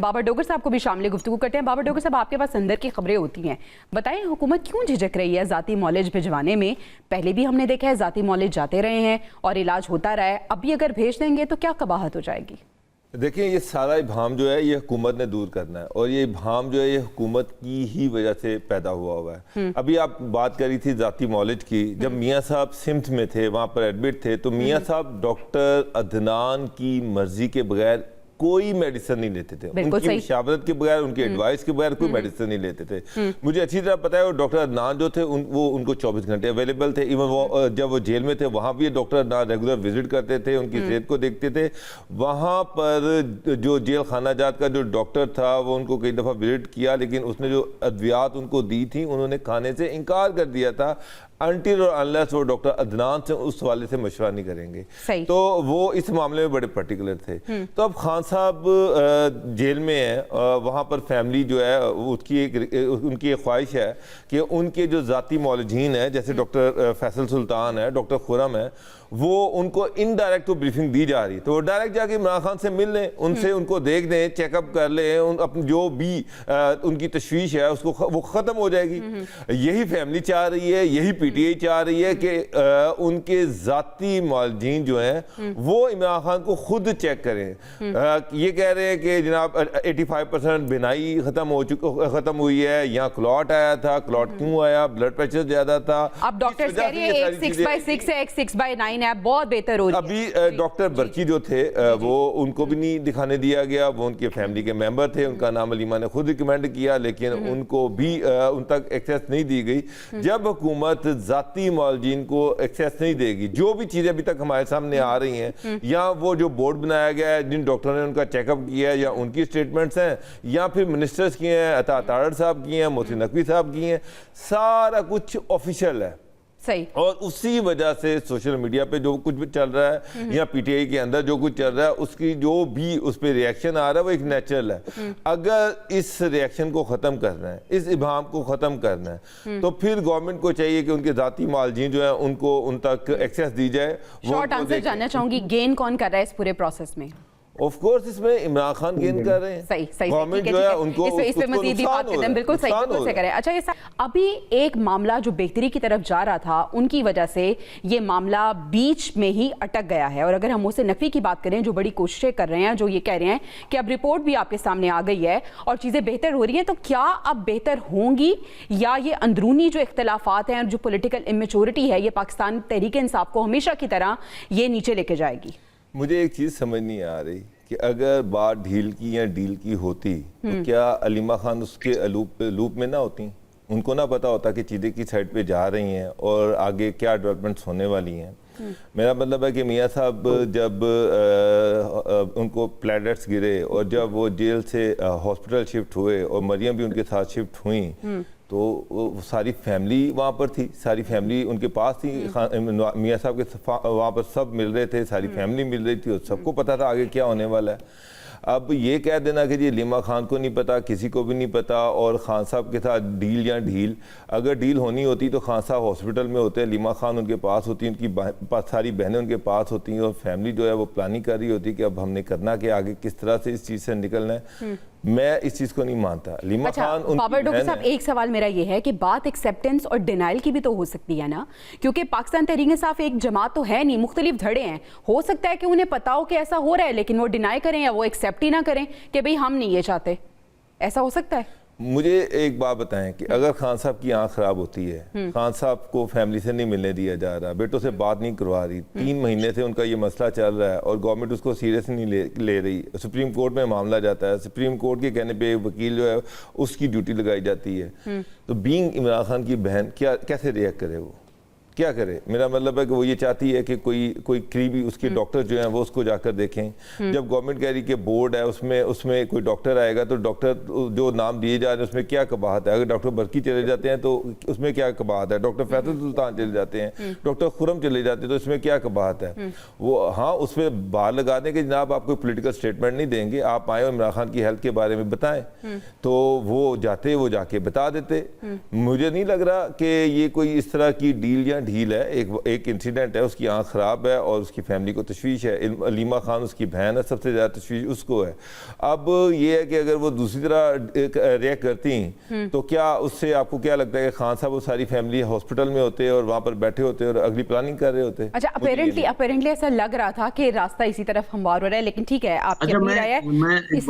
बाबर डोगर साहब को भी शामिल गुफ्तगू करते हैं। बाबर डोगर साहब, आपके पास अंदर की खबरें होती हैं, बताएं हुकूमत क्यों झिझक रही है जाती मॉलेज भिजवाने में? पहले भी हमने देखा है जाती मॉलेज जाते रहे हैं और इलाज होता रहा है, अभी अगर भेज देंगे तो क्या कबाहत हो जाएगी? देखिए, ये सारा इबाम जो है ये हुकूमत ने दूर करना है और ये इबाम जो है ये हुकूमत की ही वजह से पैदा हुआ है। अभी आप बात करी थी जाती मॉलेज की, जब मियाँ साहब सिम्थ में थे, वहाँ पर एडमिट थे, तो मियाँ साहब डॉक्टर अदनान की मर्जी के बगैर कोई मेडिसिन नहीं लेते थे। उनकी मशावरत के बगैर, उनकी एडवाइस के बगैर कोई मेडिसिन नहीं लेते थे। मुझे अच्छी तरह पता है, और डॉक्टर अदनान जो थे वो उनको 24 घंटे अवेलेबल थे। इवन वो जब वो जेल में थे वहाँ भी डॉक्टर अदनान रेगुलर विजिट करते थे, उनकी सेहत को देखते थे। वहाँ पर जो जेल खाना जात का जो डॉक्टर था वो उनको कई दफ़ा विजिट किया, लेकिन उसने जो अद्वियात उनको दी थी उन्होंने खाने से इनकार कर दिया था अनटिल और अनलेस वो डॉक्टर अदनान से उस वाले से मशवरा नहीं करेंगे। तो वो इस मामले में बड़े पर्टिकुलर थे। तो अब खान साहब जेल में है, वहाँ पर फैमिली जो है उनकी एक ख्वाहिश है कि उनके जो ज़ाती मौलजीन है, जैसे डॉक्टर फैसल सुल्तान है, डॉक्टर खुरम है, वो उनको इनडायरेक्ट तो ब्रीफिंग दी जा रही, तो वो डायरेक्ट जाके इमरान खान से मिल लें, उनसे उनको देख दें, चेकअप कर लें, अपनी जो भी उनकी तशवीश है उसको वो ख़त्म हो जाएगी। यही फैमिली चाह रही है, यही पीटीआई चाह रही है कि उनके ज़ाती मौलजीन जो हैं वो इमरान खान को खुद चेक करें। ये कह रहे हैं कि जनाब 85% बिनाई ख़त्म हुई है, यहाँ क्लॉट आया था, क्लॉट क्यों आया, ब्लड प्रेशर ज़्यादा था। अब डॉक्टर कह रहे हैं 6/6 है, 6/9 है, बहुत बेहतर हो रही है। अभी डॉक्टर बर्की जो थे वो उनको भी नहीं दिखाने दिया गया, वो उनके फैमिली के मेंबर थे, उनका नाम अलीमा ने खुद रिकमेंड किया, लेकिन उनको भी उन तक एक्सेस नहीं दी गई। जब हुकूमत जाती मौलजीन को एक्सेस नहीं देगी, जो भी चीज़ें अभी तक हमारे सामने आ रही हैं, या वो जो बोर्ड बनाया गया है जिन डॉक्टरों ने उनका चेकअप किया है, या उनकी स्टेटमेंट्स हैं, या फिर मिनिस्टर्स की हैं, अता तारड़ साहब की हैं, मोहसिन नकवी साहब की हैं, सारा कुछ ऑफिशियल है। सही। और उसी वजह से सोशल मीडिया पे जो कुछ भी चल रहा है या पीटीआई के अंदर जो कुछ चल रहा है, उसकी जो भी उस पर रिएक्शन आ रहा है वो एक नेचुरल है। अगर इस रिएक्शन को ख़त्म करना है, इस इबाम को ख़त्म करना है, तो फिर गवर्नमेंट को चाहिए कि उनके ज़ाती मालजीन जो है उनको उन तक एक्सेस दी जाए। शॉर्ट आंसर जानना चाहूंगी, गेन कौन कर रहा है इस पूरे प्रोसेस में? ऑफ कोर्स इसमें इमरान खान गेन कर रहे हैं। सही गवर्नमेंट जो है उनको इस पे मजीद भी बात करते हैं। बिल्कुल सही से करें। अच्छा, ये अभी एक मामला जो बेहतरी की तरफ जा रहा था, उनकी वजह से ये मामला बीच में ही अटक गया है। और अगर हम मोहसिन नकवी की बात करें, जो बड़ी कोशिशें कर रहे हैं, जो ये कह रहे हैं कि अब रिपोर्ट भी आपके सामने आ गई है और चीज़ें बेहतर हो रही हैं, तो क्या अब बेहतर होंगी, या ये अंदरूनी जो इख्तलाफात हैं, जो पॉलिटिकल इमेच्योरिटी है, ये पाकिस्तान तहरीक इंसाफ को हमेशा की तरह ये नीचे लेके जाएगी? मुझे एक चीज़ समझ नहीं आ रही कि अगर बात ढील की या डील की होती तो क्या अलीमा खान उसके लूप में ना होती? उनको ना पता होता कि चीज़ें किस साइड पे जा रही हैं और आगे क्या डेवलपमेंट्स होने वाली हैं। मेरा मतलब है कि मियाँ साहब जब उनको प्लेटलेट्स गिरे और जब वो जेल से हॉस्पिटल शिफ्ट हुए और मरियम भी उनके साथ शिफ्ट हुई, तो वो सारी फैमिली वहाँ पर थी, सारी फैमिली उनके पास थी। मियाँ साहब के वहाँ पर सब मिल रहे थे, सारी फैमिली मिल रही थी और सबको पता था आगे क्या होने वाला है। अब ये कह देना कि जी अलीमा खान को नहीं पता, किसी को भी नहीं पता, और खान साहब के साथ डील या ढील, अगर डील होनी होती तो खान साहब हॉस्पिटल में होते, अलीमा खान उनके पास होती, उनकी सारी बहनें उनके पास होती, और फैमिली जो है वो प्लानिंग कर रही होती कि अब हमने करना कि आगे किस तरह से इस चीज़ से निकलना है। मैं इस चीज को नहीं मानता। अलीमा खान बाबर डोगर साहब, एक सवाल मेरा ये है कि बात एक्सेप्टेंस और डिनाइल की भी तो हो सकती है ना, क्योंकि पाकिस्तान तहरीक इंसाफ एक जमात तो है नहीं, मुख्तलिफ धड़े हैं। हो सकता है कि उन्हें पता हो कि ऐसा हो रहा है, लेकिन वो डिनाई करें या वो एक्सेप्ट ही ना करें कि भाई हम नहीं ये चाहते। ऐसा हो सकता है? मुझे एक बात बताएं कि अगर खान साहब की आंख खराब होती है, खान साहब को फैमिली से नहीं मिलने दिया जा रहा, बेटों से बात नहीं करवा रही, 3 महीने से उनका ये मसला चल रहा है और गवर्नमेंट उसको सीरियस नहीं ले रही, सुप्रीम कोर्ट में मामला जाता है, सुप्रीम कोर्ट के कहने पे वकील जो है उसकी ड्यूटी लगाई जाती है, तो बीइंग इमरान खान की बहन क्या कैसे रिएक्ट करे, वो क्या करे? मेरा मतलब है कि वो ये चाहती है कि कोई करीबी उसके डॉक्टर जो हैं वो उसको जाकर देखें। जब गवर्नमेंट कह रही कि बोर्ड है उसमें कोई डॉक्टर आएगा, तो डॉक्टर जो नाम दिए जा रहे हैं उसमें क्या कबाहत है? अगर डॉक्टर बर्की चले जाते हैं तो उसमें क्या कबाहत है? डॉक्टर फैसल सुल्तान चले जाते हैं, डॉक्टर खुरम चले जाते हैं, तो इसमें क्या कबाहत है? वो हाँ, उसमें बाहर लगा दें कि जनाब आप कोई पोलिटिकल स्टेटमेंट नहीं देंगे, आप आए और इमरान खान की हेल्थ के बारे में बताएं, तो वो जाके बता देते। मुझे नहीं लग रहा कि ये कोई इस तरह की डील या ढील है, एक इंसिडेंट है, उसकी आंख खराब है और उसकी फैमिली को तशवीश है। अलीमा खान उसकी बहन है, सबसे ज़्यादा तशवीश उसको है। अब ये है कि अगर वो दूसरी तरह रिएक्ट करती तो क्या उससे आपको क्या लगता है कि खान साहब वो सारी फैमिली हॉस्पिटल में होते और वहाँ पर बैठे होते और अगली प्लानिंग कर रहे होते? अच्छा, अपेरेंटली ऐसा लग रहा था कि रास्ता इसी तरफ हमवार हो रहा है, लेकिन ठीक है, आपकी अच्छा, अपनी राय है। मैं एक